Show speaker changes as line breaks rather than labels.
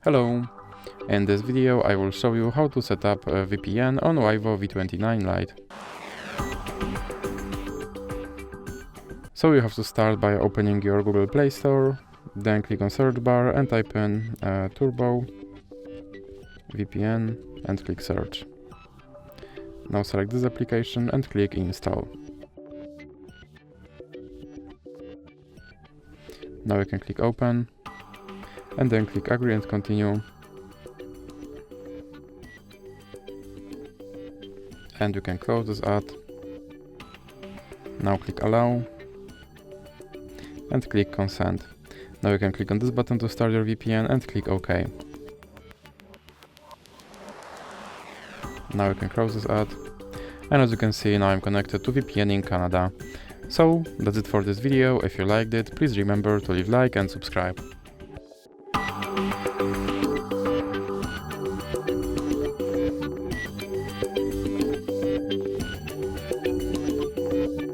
Hello! In this video I will show you how to set up a VPN on Vivo V29 Lite. So you have to start by opening your Google Play Store, then click on search bar and type in Turbo VPN and click search. Now select this application and click install. Now you can click open and then click agree and continue. And you can close this ad. Now click allow and click consent. Now you can click on this button to start your VPN and click OK. Now you can close this ad. And as you can see, now I'm connected to VPN in Canada. So that's it for this video. If you liked it, please remember to leave a like and subscribe.